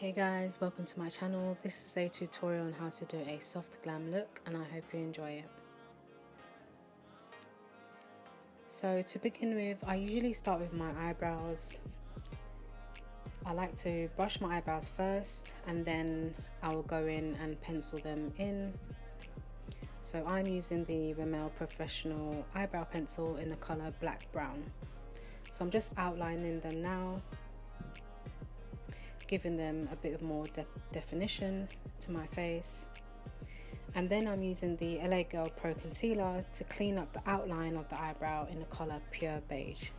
Hey guys, welcome to my channel. This is a tutorial on how to do a soft glam look and I hope you enjoy it. So to begin with, I usually start with my eyebrows. I like to brush my eyebrows first and then I will go in and pencil them in. So I'm using the Rimmel Professional Eyebrow Pencil in the colour Black Brown. So I'm just outlining them now, giving them a bit of more definition to my face. And then I'm using the LA Girl Pro Concealer to clean up the outline of the eyebrow in the colour Pure Beige.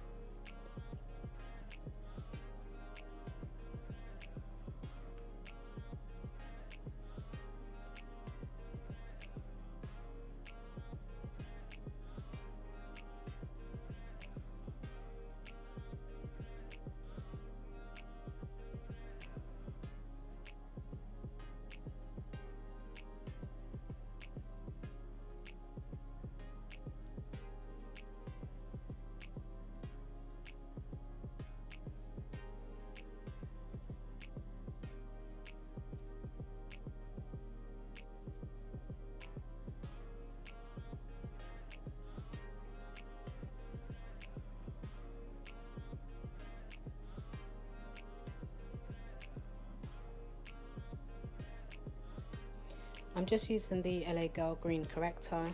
I'm just using the LA Girl Green Corrector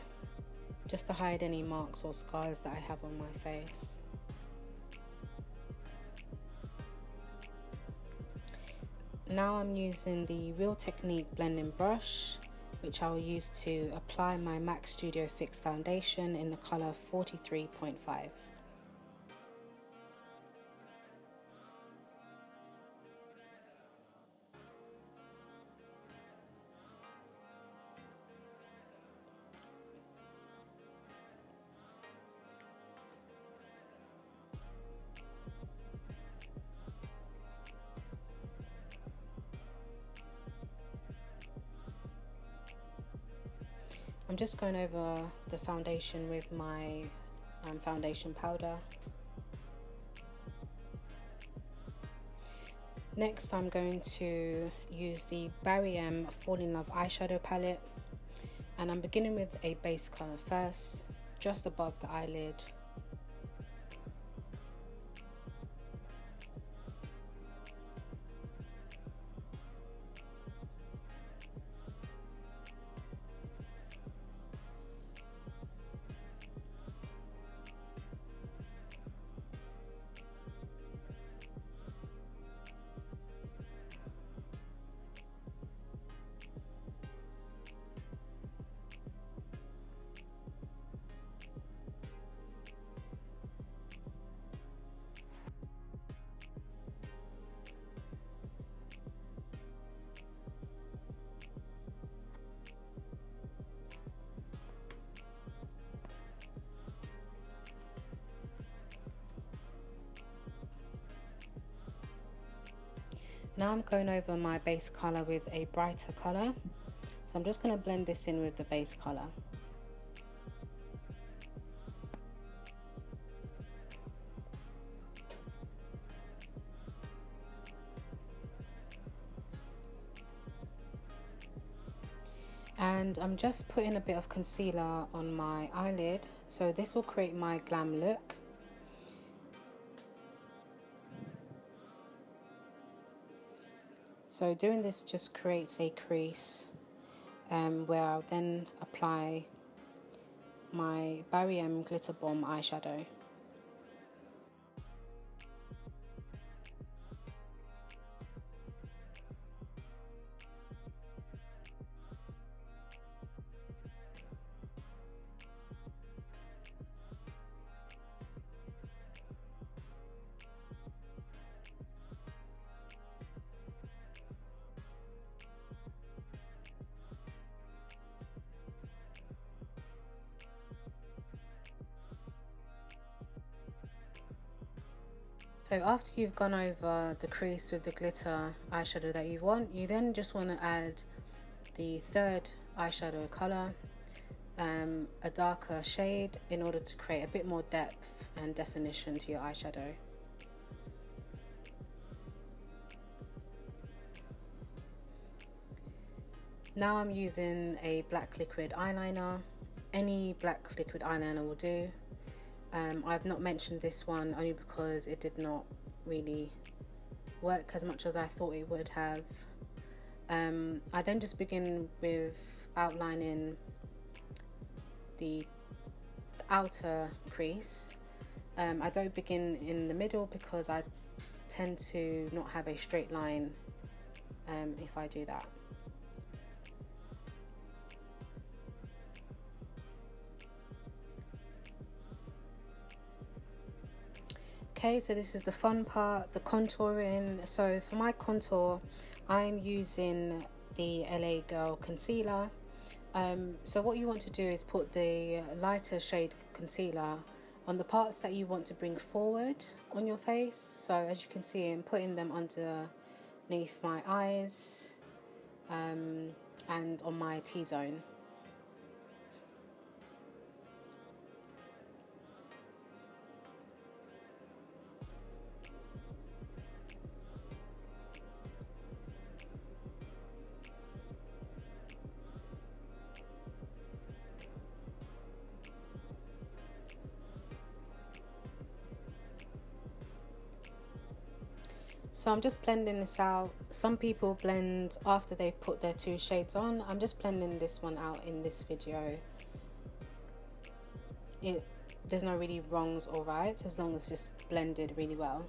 just to hide any marks or scars that I have on my face. Now I'm using the Real Technique blending brush, which I will use to apply my MAC Studio Fix foundation in the colour 43.5. I'm just going over the foundation with my foundation powder. Next I'm going to use the Barry M Fall in Love eyeshadow palette, and I'm beginning with a base colour first, just above the eyelid. Now I'm going over my base colour with a brighter colour, so I'm just going to blend this in with the base colour. And I'm just putting a bit of concealer on my eyelid, so this will create my glam look. So doing this just creates a crease where I'll then apply my Barry M Glitter Bomb eyeshadow. So after you've gone over the crease with the glitter eyeshadow that you want, you then just want to add the third eyeshadow colour, a darker shade, in order to create a bit more depth and definition to your eyeshadow. Now I'm using a black liquid eyeliner. Any black liquid eyeliner will do. I've not mentioned this one only because it did not really work as much as I thought it would have. I then just begin with outlining the outer crease. I don't begin in the middle because I tend to not have a straight line if I do that. Okay, so this is the fun part, the contouring. So for my contour, I'm using the LA Girl concealer. So what you want to do is put the lighter shade concealer on the parts that you want to bring forward on your face. So as you can see, I'm putting them underneath my eyes and on my T-zone. So I'm just blending this out. Some people blend after they've put their two shades on. I'm just blending this one out in this video. There's no really wrongs or rights as long as it's just blended really well.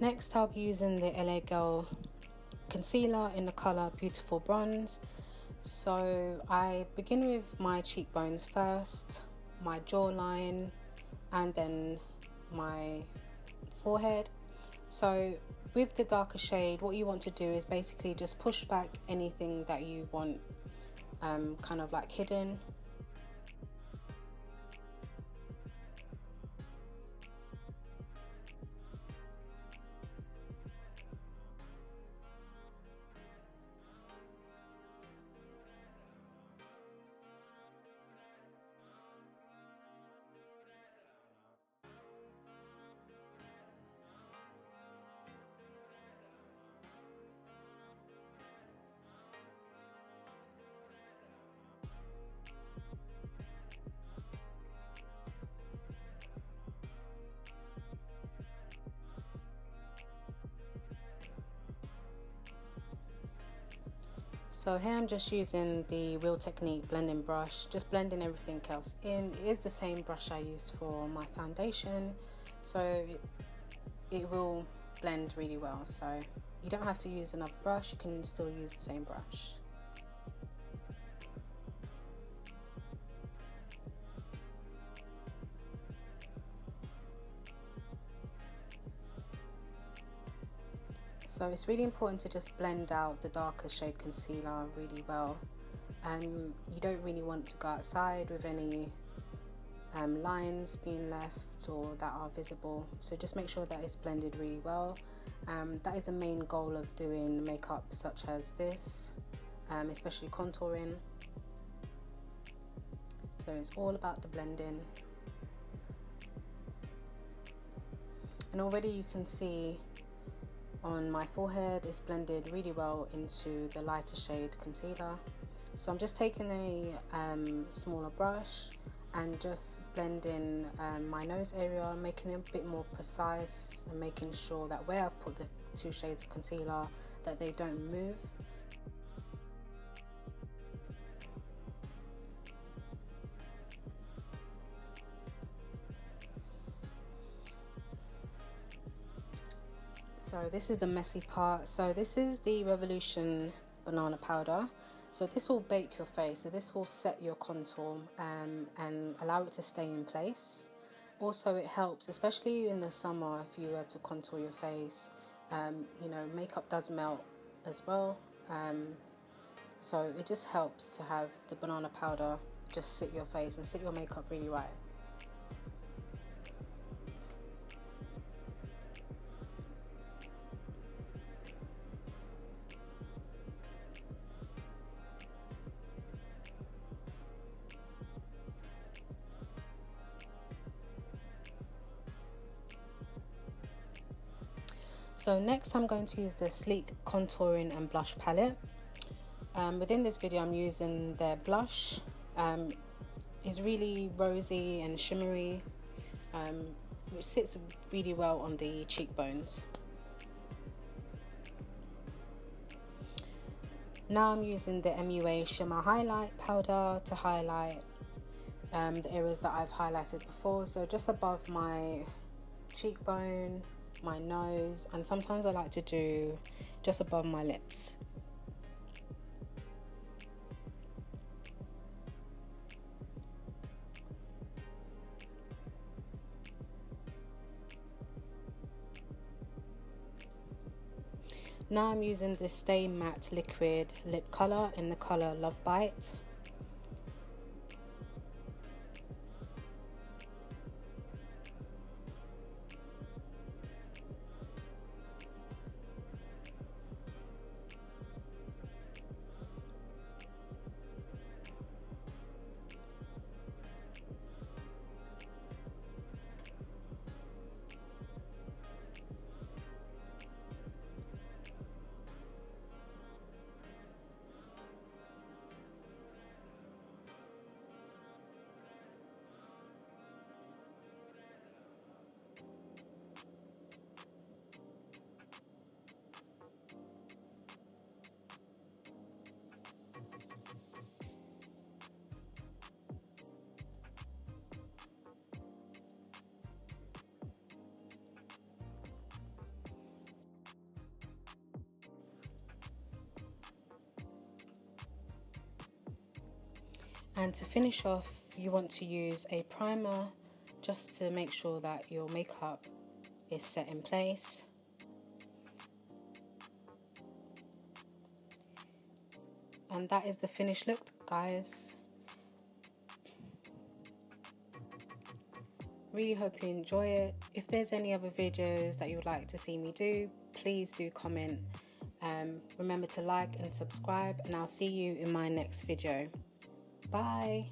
Next, I'll be using the LA Girl concealer in the colour Beautiful Bronze. So I begin with my cheekbones first, my jawline, and then my forehead. So with the darker shade, what you want to do is basically just push back anything that you want kind of like hidden. So here I'm just using the Real Technique blending brush, just blending everything else in. It is the same brush I used for my foundation, so it will blend really well. So you don't have to use another brush, you can still use the same brush. So it's really important to just blend out the darker shade concealer really well. You don't really want to go outside with any lines being left or that are visible. So just make sure that it's blended really well. That is the main goal of doing makeup such as this, especially contouring. So it's all about the blending. And already you can see on my forehead it's blended really well into the lighter shade concealer. So I'm just taking a smaller brush and just blending my nose area, making it a bit more precise and making sure that where I've put the two shades of concealer that they don't move. So this is the messy part. So this is the Revolution banana powder. So this will bake your face. So this will set your contour and allow it to stay in place. Also, it helps, especially in the summer, if you were to contour your face. You know, makeup does melt as well. So it just helps to have the banana powder just sit your face and sit your makeup really right. So next I'm going to use the Sleek Contouring and Blush Palette. Within this video I'm using their blush. It's really rosy and shimmery, which sits really well on the cheekbones. Now I'm using the MUA Shimmer Highlight Powder to highlight the areas that I've highlighted before, so just above my cheekbone, my nose, and sometimes I like to do just above my lips. Now I'm using this Stay Matte Liquid Lip Colour in the colour Love Bite. And to finish off, you want to use a primer just to make sure that your makeup is set in place. And that is the finished look, guys. Really hope you enjoy it. If there's any other videos that you would like to see me do, please do comment. Remember to like and subscribe, and I'll see you in my next video. Bye.